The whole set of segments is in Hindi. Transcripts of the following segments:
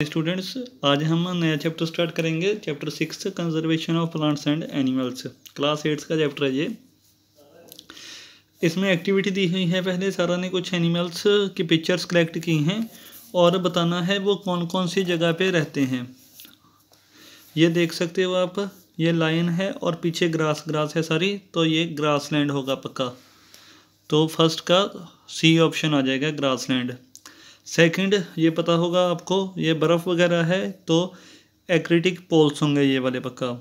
स्टूडेंट्स, आज हम नया चैप्टर स्टार्ट करेंगे। Chapter 6 conservation of plants and animals, class 8 का चैप्टर है ये। इसमें एक्टिविटी दी हुई है। पहले सारा ने कुछ एनिमल्स की पिक्चर्स कलेक्ट की हैं और बताना है वो कौन कौन सी जगह पे रहते हैं। ये देख सकते हो आप, ये लाइन है और पीछे ग्रास है सारी, तो ये ग्रास लैंड होगा पक्का। तो फर्स्ट का सी ऑप्शन आ जाएगा, ग्रास लैंड। सेकंड, ये पता होगा आपको, ये बर्फ़ वगैरह है तो एक्रिटिक पोल्स होंगे ये वाले पक्का।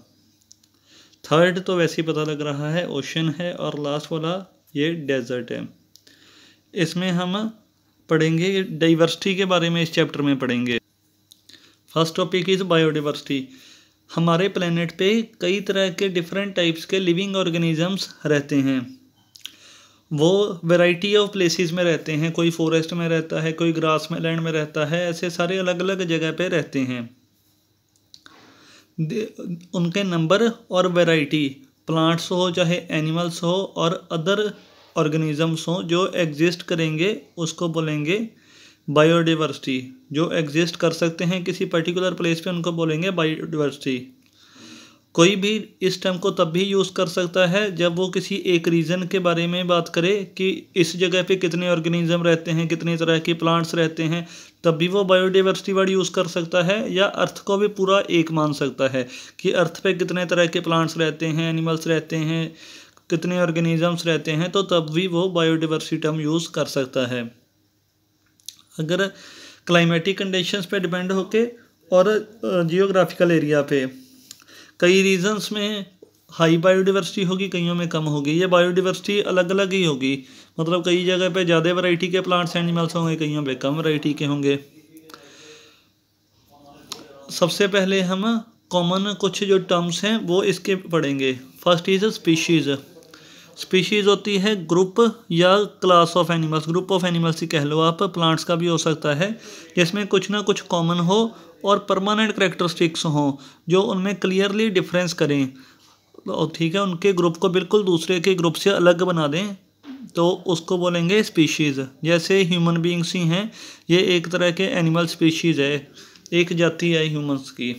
थर्ड तो वैसे ही पता लग रहा है, ओशन है। और लास्ट वाला ये डेजर्ट है। इसमें हम पढ़ेंगे डाइवर्सिटी के बारे में, इस चैप्टर में पढ़ेंगे। First topic is biodiversity. हमारे प्लेनेट पे कई तरह के डिफरेंट टाइप्स के लिविंग ऑर्गेनिजम्स रहते हैं। वो वैरायटी ऑफ प्लेसेस में रहते हैं, कोई फॉरेस्ट में रहता है, कोई ग्रास में लैंड में रहता है, ऐसे सारे अलग अलग जगह पे रहते हैं। उनके नंबर और वैरायटी, प्लांट्स हो चाहे एनिमल्स हो और अदर ऑर्गेनिजम्स हो जो एग्जिस्ट करेंगे, उसको बोलेंगे बायोडाइवर्सिटी। जो एग्जिस्ट कर सकते हैं किसी पर्टिकुलर प्लेस पे, उनको बोलेंगे बायोडाइवर्सिटी। कोई भी इस टर्म को तब भी यूज़ कर सकता है जब वो किसी एक रीजन के बारे में बात करे कि इस जगह पे कितने ऑर्गेनिज्म रहते हैं, कितनी तरह के प्लांट्स रहते हैं, तब भी वो बायोडाइवर्सिटी वर्ड यूज़ कर सकता है। या अर्थ को भी पूरा एक मान सकता है कि अर्थ पे कितने तरह के प्लांट्स रहते हैं, एनिमल्स रहते हैं, कितने ऑर्गेनिजम्स रहते हैं, तो तब भी वो बायोडाइवर्सिटी टर्म यूज़ कर सकता है। अगर क्लाइमेटिक कंडीशंस पे डिपेंड होके और जियोग्राफिकल एरिया पे, कई रीजन्स में हाई बायोडाइवर्सिटी होगी, कईयों में कम होगी। ये बायोडाइवर्सिटी अलग अलग ही होगी, मतलब कई जगह पे ज़्यादा वैरायटी के प्लांट्स एनिमल्स होंगे, कईयों पे कम वैरायटी के होंगे। सबसे पहले हम कॉमन कुछ जो टर्म्स हैं वो इसके पढ़ेंगे। First is species. स्पीशीज़ होती है ग्रुप या class of animals, group of animals ही कह लो आप, प्लांट्स का भी हो सकता है, जिसमें कुछ ना कुछ कॉमन हो और परमानेंट करेक्टरिस्टिक्स हों जो उनमें क्लियरली डिफरेंस करें। और ठीक है, उनके ग्रुप को बिल्कुल दूसरे के ग्रुप से अलग बना दें, तो उसको बोलेंगे स्पीशीज़। जैसे ह्यूमन बींग्स ही हैं, ये एक तरह के एनिमल स्पीशीज़ है, एक जाति है ह्यूमंस की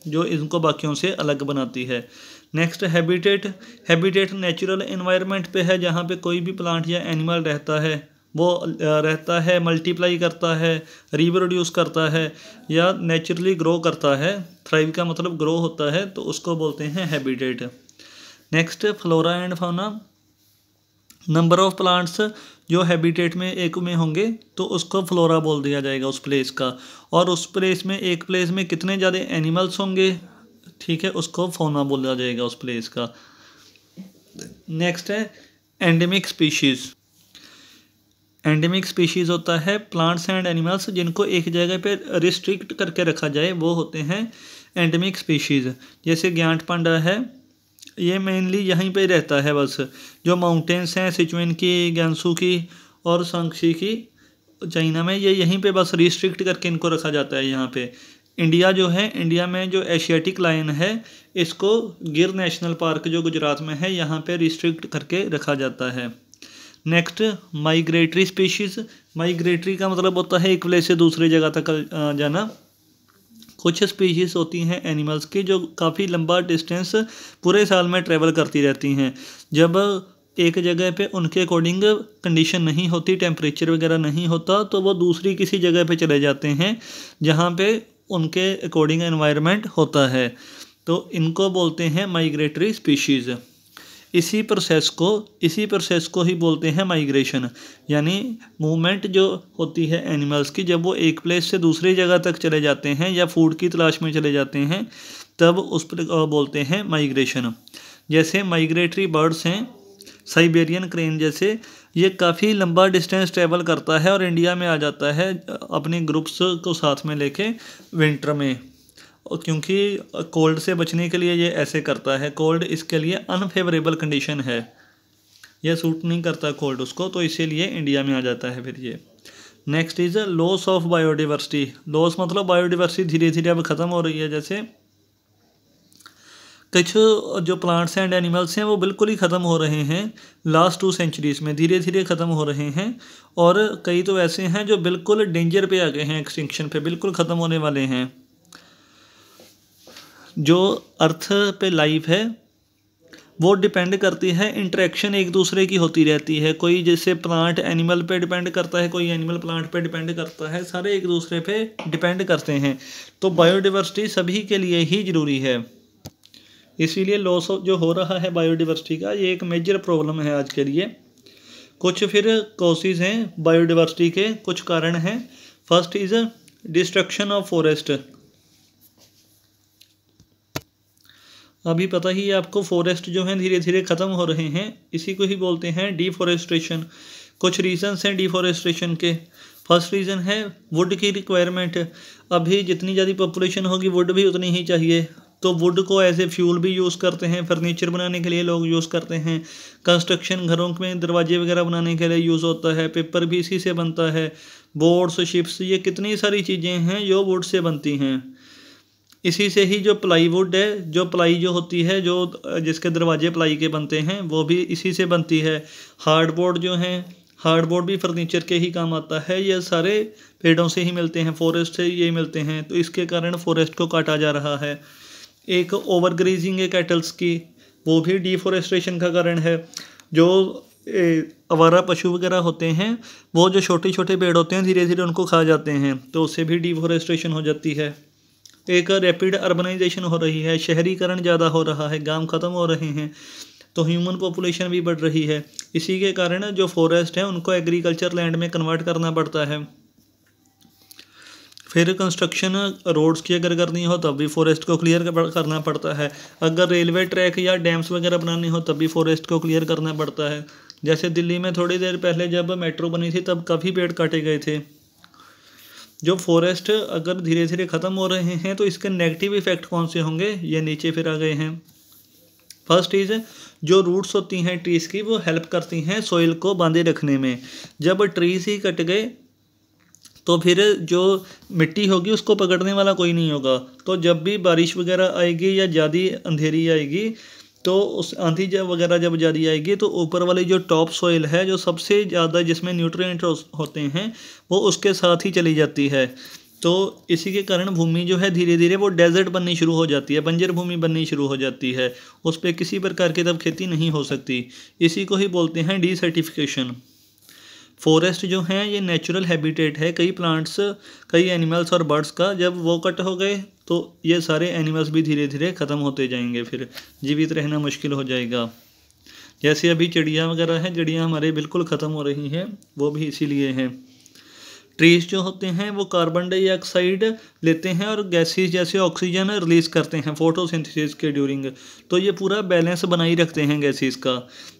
जो इनको बाकियों से अलग बनाती है। Next habitat. Habitat natural environment पे है, जहाँ पे कोई भी प्लांट या एनिमल रहता है, वो रहता है, मल्टीप्लाई करता है, रिप्रोड्यूस करता है या नेचुरली ग्रो करता है। थ्राइव का मतलब ग्रो होता है, तो उसको बोलते हैं habitat. Next flora and fauna. Number of plants जो हैबिटेट में एक में होंगे तो उसको फ्लोरा बोल दिया जाएगा उस प्लेस का। और उस प्लेस में, एक प्लेस में कितने ज़्यादा एनिमल्स होंगे, ठीक है, उसको फौना बोला जाएगा उस प्लेस का। नेक्स्ट है एंडेमिक स्पीशीज़। एंडेमिक स्पीशीज़ होता है प्लांट्स एंड एनिमल्स जिनको एक जगह पे रिस्ट्रिक्ट करके रखा जाए, वो होते हैं एंडेमिक स्पीशीज़। जैसे ग्यांट पांडा है, ये मेनली यहीं पे रहता है बस। जो माउंटेन्स हैं सिचुएन की, ग्यानसू की और सांक्षी की, चाइना में, ये यहीं पे बस रिस्ट्रिक्ट करके इनको रखा जाता है यहाँ पे। इंडिया जो है, इंडिया में जो एशियाटिक लायन है, इसको गिर नेशनल पार्क जो गुजरात में है, यहाँ पे रिस्ट्रिक्ट करके रखा जाता है। Next migratory species. माइग्रेटरी का मतलब होता है एक प्लेस से दूसरी जगह तक जाना। कुछ स्पीशीज़ होती हैं एनिमल्स की जो काफ़ी लंबा डिस्टेंस पूरे साल में ट्रैवल करती रहती हैं। जब एक जगह पे उनके अकॉर्डिंग कंडीशन नहीं होती, टेम्परेचर वगैरह नहीं होता, तो वो दूसरी किसी जगह पे चले जाते हैं जहाँ पे उनके अकॉर्डिंग एनवायरनमेंट होता है, तो इनको बोलते हैं माइग्रेटरी स्पीशीज़। इसी प्रोसेस को ही बोलते हैं माइग्रेशन, यानी मूवमेंट जो होती है एनिमल्स की, जब वो एक प्लेस से दूसरी जगह तक चले जाते हैं या फूड की तलाश में चले जाते हैं, तब उस पर बोलते हैं माइग्रेशन। जैसे माइग्रेटरी बर्ड्स हैं, साइबेरियन क्रेन जैसे, ये काफ़ी लंबा डिस्टेंस ट्रैवल करता है और इंडिया में आ जाता है अपने ग्रुप्स को साथ में लेके विंटर में, क्योंकि कोल्ड से बचने के लिए ये ऐसे करता है। कोल्ड इसके लिए अनफेवरेबल कंडीशन है, यह सूट नहीं करता कोल्ड उसको, तो इसीलिए इंडिया में आ जाता है फिर ये। Next is loss of biodiversity. Loss मतलब बायोडाइवर्सिटी धीरे धीरे अब ख़त्म हो रही है। जैसे कुछ जो प्लांट्स एंड एनिमल्स हैं वो बिल्कुल ही ख़त्म हो रहे हैं लास्ट 2 सेंचुरीज़ में, धीरे धीरे ख़त्म हो रहे हैं। और कई तो ऐसे हैं जो बिल्कुल डेंजर पे आ गए हैं, एक्सटिंक्शन पे बिल्कुल ख़त्म होने वाले हैं। जो अर्थ पे लाइफ है वो डिपेंड करती है, इंटरेक्शन एक दूसरे की होती रहती है। कोई जैसे प्लांट एनिमल पे डिपेंड करता है, कोई एनिमल प्लांट पे डिपेंड करता है, सारे एक दूसरे पे डिपेंड करते हैं। तो बायोडाइवर्सिटी सभी के लिए ही ज़रूरी है। इसीलिए लॉस जो हो रहा है बायोडाइवर्सिटी का, ये एक मेजर प्रॉब्लम है आज के लिए। कुछ फिर कॉजेज हैं बायोडाइवर्सिटी के, कुछ कारण हैं। First is destruction of forest. अभी पता ही है आपको, फॉरेस्ट जो हैं धीरे धीरे ख़त्म हो रहे हैं, इसी को ही बोलते हैं डिफॉरेस्टेशन। कुछ रीजंस हैं डिफॉरेस्टेशन के। फर्स्ट रीज़न है वुड की रिक्वायरमेंट। अभी जितनी ज़्यादा पॉपुलेशन होगी वुड भी उतनी ही चाहिए, तो वुड को एज ए फ्यूल भी यूज़ करते हैं, फर्नीचर बनाने के लिए लोग यूज़ करते हैं, कंस्ट्रक्शन घरों में दरवाजे वगैरह बनाने के लिए यूज़ होता है, पेपर भी इसी से बनता है, बोर्ड्स, शिप्स, ये कितनी सारी चीज़ें हैं जो वुड से बनती हैं। इसी से ही जो प्लाईवुड है, जो प्लाई जो होती है, जो जिसके दरवाजे प्लाई के बनते हैं, वो भी इसी से बनती है। हार्डबोर्ड जो हैं, हार्डबोर्ड भी फर्नीचर के ही काम आता है। ये सारे पेड़ों से ही मिलते हैं, फॉरेस्ट से ये मिलते हैं। तो इसके कारण फॉरेस्ट को काटा जा रहा है। एक ओवर ग्रेजिंग है कैटल्स की, वो भी डिफॉरेस्टेशन का कारण है। जो आवारा पशु वगैरह होते हैं, वो जो छोटे छोटे पेड़ होते हैं धीरे धीरे उनको खा जाते हैं, तो उससे भी डिफॉरेस्टेशन हो जाती है। एक रैपिड अर्बनाइजेशन हो रही है, शहरीकरण ज़्यादा हो रहा है, गांव ख़त्म हो रहे हैं, तो ह्यूमन पॉपुलेशन भी बढ़ रही है। इसी के कारण जो फॉरेस्ट है उनको एग्रीकल्चर लैंड में कन्वर्ट करना पड़ता है। फिर कंस्ट्रक्शन रोड्स की अगर करनी हो तब भी फॉरेस्ट को क्लियर करना पड़ता है। अगर रेलवे ट्रैक या डैम्स वगैरह बनानी हो तब भी फॉरेस्ट को क्लियर करना पड़ता है। जैसे दिल्ली में थोड़ी देर पहले जब मेट्रो बनी थी तब काफ़ी पेड़ काटे गए थे। जो फॉरेस्ट अगर धीरे धीरे ख़त्म हो रहे हैं तो इसके नेगेटिव इफ़ेक्ट कौन से होंगे, ये नीचे फिर आ गए हैं। फर्स्ट इज़ जो रूट्स होती हैं ट्रीज़ की, वो हेल्प करती हैं सॉइल को बांधे रखने में। जब ट्रीज़ ही कट गए तो फिर जो मिट्टी होगी उसको पकड़ने वाला कोई नहीं होगा। तो जब भी बारिश वगैरह आएगी या ज़्यादा अंधेरी आएगी, तो उस आंधी जब वगैरह जब ज़्यादा आएगी तो ऊपर वाली जो टॉप सॉइल है, जो सबसे ज़्यादा जिसमें न्यूट्रिएंट होते हैं, वो उसके साथ ही चली जाती है। तो इसी के कारण भूमि जो है धीरे धीरे वो डेजर्ट बननी शुरू हो जाती है, बंजर भूमि बननी शुरू हो जाती है। उस पर किसी प्रकार की तब खेती नहीं हो सकती। इसी को ही बोलते हैं डिसर्टिफिकेशन। फॉरेस्ट जो हैं ये नेचुरल हैबिटेट है कई प्लांट्स, कई एनिमल्स और बर्ड्स का। जब वो कट हो गए तो ये सारे एनिमल्स भी धीरे धीरे ख़त्म होते जाएंगे, फिर जीवित रहना मुश्किल हो जाएगा। जैसे अभी चिड़िया वगैरह हैं, चिड़िया हमारे बिल्कुल ख़त्म हो रही हैं, वो भी इसीलिए हैं। ट्रीज जो होते हैं वो कार्बन डाइऑक्साइड लेते हैं और गैसेस जैसे ऑक्सीजन रिलीज़ करते हैं फोटोसिंथेसिस के ड्यूरिंग। तो ये पूरा बैलेंस बनाई रखते हैं गैसेस का।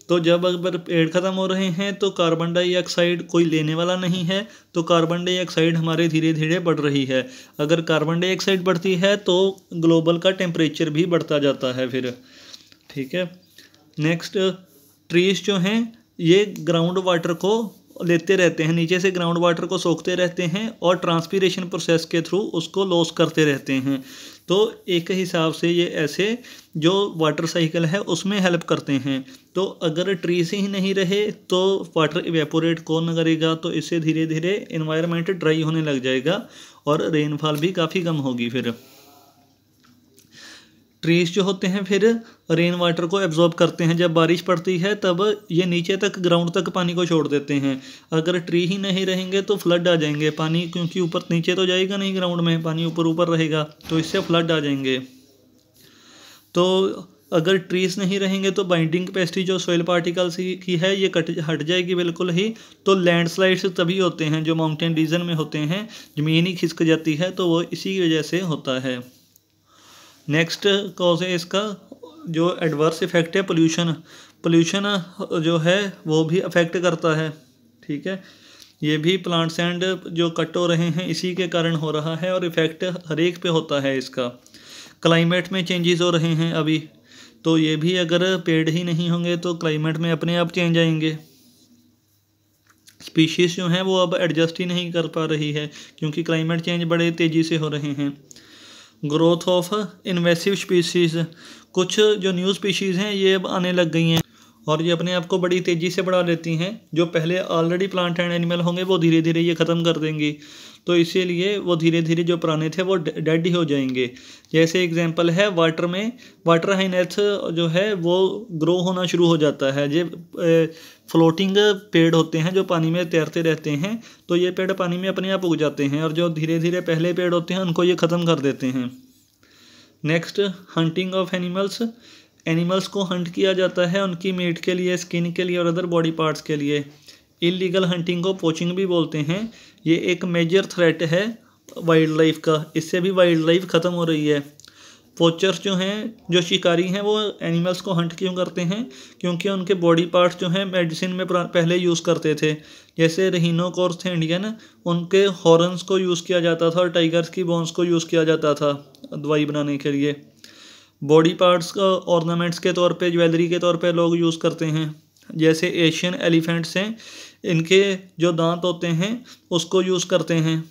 तो जब अगर पेड़ ख़त्म हो रहे हैं तो कार्बन डाइऑक्साइड कोई लेने वाला नहीं है, तो कार्बन डाइऑक्साइड हमारे धीरे धीरे बढ़ रही है। अगर कार्बन डाइऑक्साइड बढ़ती है तो ग्लोबल का टेम्परेचर भी बढ़ता जाता है फिर। ठीक है। नेक्स्ट, ट्रीज जो हैं ये ग्राउंड वाटर को लेते रहते हैं, नीचे से ग्राउंड वाटर को सोखते रहते हैं और ट्रांसपीरेशन प्रोसेस के थ्रू उसको लॉस करते रहते हैं। तो एक हिसाब से ये ऐसे जो वाटर साइकिल है उसमें हेल्प करते हैं। तो अगर ट्रीज ही नहीं रहे तो वाटर इवेपोरेट कौन करेगा, तो इससे धीरे धीरे इन्वायरमेंट ड्राई होने लग जाएगा और रेनफॉल भी काफ़ी कम होगी। फिर ट्रीज जो होते हैं फिर रेन वाटर को एब्जॉर्ब करते हैं। जब बारिश पड़ती है तब ये नीचे तक ग्राउंड तक पानी को छोड़ देते हैं। अगर ट्री ही नहीं रहेंगे तो फ्लड आ जाएंगे पानी, क्योंकि ऊपर नीचे तो जाएगा नहीं, ग्राउंड में पानी ऊपर ऊपर रहेगा, तो इससे फ्लड आ जाएंगे। तो अगर ट्रीज नहीं रहेंगे तो बाइंडिंग कैपेसिटी जो सॉइल पार्टिकल्स की है ये हट जाएगी बिल्कुल ही। तो लैंडस्लाइड्स तभी होते हैं जो माउंटेन रीजन में होते हैं, ज़मीन ही खिसक जाती है, तो वो इसी वजह से होता है। नेक्स्ट कॉज है इसका जो एडवर्स इफेक्ट है पोल्यूशन। पोल्यूशन जो है वो भी अफेक्ट करता है। ठीक है, ये भी प्लांट्स एंड जो कट हो रहे हैं इसी के कारण हो रहा है और इफ़ेक्ट हर एक पे होता है इसका। क्लाइमेट में चेंजेस हो रहे हैं अभी, तो ये भी अगर पेड़ ही नहीं होंगे तो क्लाइमेट में अपने आप चेंज आएंगे। स्पीशीज़ जो हैं वो अब एडजस्ट ही नहीं कर पा रही है क्योंकि क्लाइमेट चेंज बड़े तेज़ी से हो रहे हैं। ग्रोथ ऑफ इन्वेसिव स्पीशीज़, कुछ जो न्यू स्पीशीज़ हैं ये अब आने लग गई हैं और ये अपने आप को बड़ी तेज़ी से बढ़ा लेती हैं। जो पहले ऑलरेडी प्लांट एंड एनिमल होंगे वो धीरे धीरे ये ख़त्म कर देंगी, तो इसीलिए वो धीरे धीरे जो पुराने थे वो डेड ही हो जाएंगे। जैसे एग्जांपल है वाटर में, वाटर हाइनेथ जो है वो ग्रो होना शुरू हो जाता है। ये फ्लोटिंग पेड़ होते हैं जो पानी में तैरते रहते हैं, तो ये पेड़ पानी में अपने आप उग जाते हैं और जो धीरे धीरे पहले पेड़ होते हैं उनको ये ख़त्म कर देते हैं। Next, hunting of animals. Animals को हंट किया जाता है उनकी मीट के लिए, स्किन के लिए और अदर बॉडी पार्ट्स के लिए। इलीगल हंटिंग को पोचिंग भी बोलते हैं। ये एक मेजर थ्रेट है वाइल्ड लाइफ का, इससे भी वाइल्ड लाइफ ख़त्म हो रही है। पोचर्स जो हैं, जो शिकारी हैं, वो एनिमल्स को हंट क्यों करते हैं? क्योंकि उनके बॉडी पार्ट्स जो हैं मेडिसिन में पहले यूज़ करते थे। जैसे रहीनोकॉर्स थे इंडियन, उनके हॉर्न्स को यूज़ किया जाता था और टाइगर्स की बोन्स को यूज़ किया जाता था दवाई बनाने के लिए। बॉडी पार्ट्स का ऑर्नामेंट्स के तौर पे, ज्वेलरी के तौर पे लोग यूज़ करते हैं। जैसे एशियन एलिफेंट्स हैं, इनके जो दांत होते हैं उसको यूज़ करते हैं,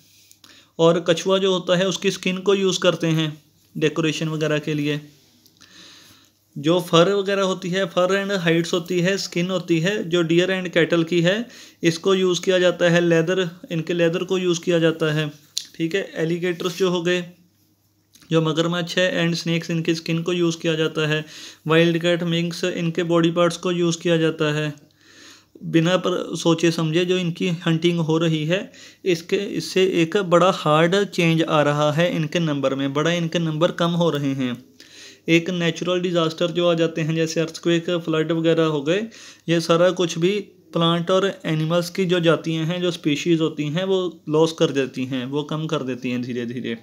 और कछुआ जो होता है उसकी स्किन को यूज़ करते हैं डेकोरेशन वगैरह के लिए। जो फर वगैरह होती है, फर एंड हाइड्स होती है, स्किन होती है जो डियर एंड कैटल की है, इसको यूज़ किया जाता है। लेदर, इनके लेदर को यूज़ किया जाता है। ठीक है। एलिगेटर्स जो हो गए, जो मगरमच्छ है, एंड स्नेक्स, इनकी स्किन को यूज़ किया जाता है। वाइल्ड कैट, मिंक्स, इनके बॉडी पार्ट्स को यूज़ किया जाता है। बिना पर सोचे समझे जो इनकी हंटिंग हो रही है, इससे एक बड़ा हार्ड चेंज आ रहा है इनके नंबर में, बड़ा इनके नंबर कम हो रहे हैं। एक नेचुरल डिज़ास्टर जो आ जाते हैं जैसे अर्थक्वेक, फ्लड वगैरह हो गए, ये सारा कुछ भी प्लांट और एनिमल्स की जो जातियाँ हैं, जो स्पीशीज़ होती हैं, वो लॉस कर देती हैं, वो कम कर देती हैं धीरे धीरे।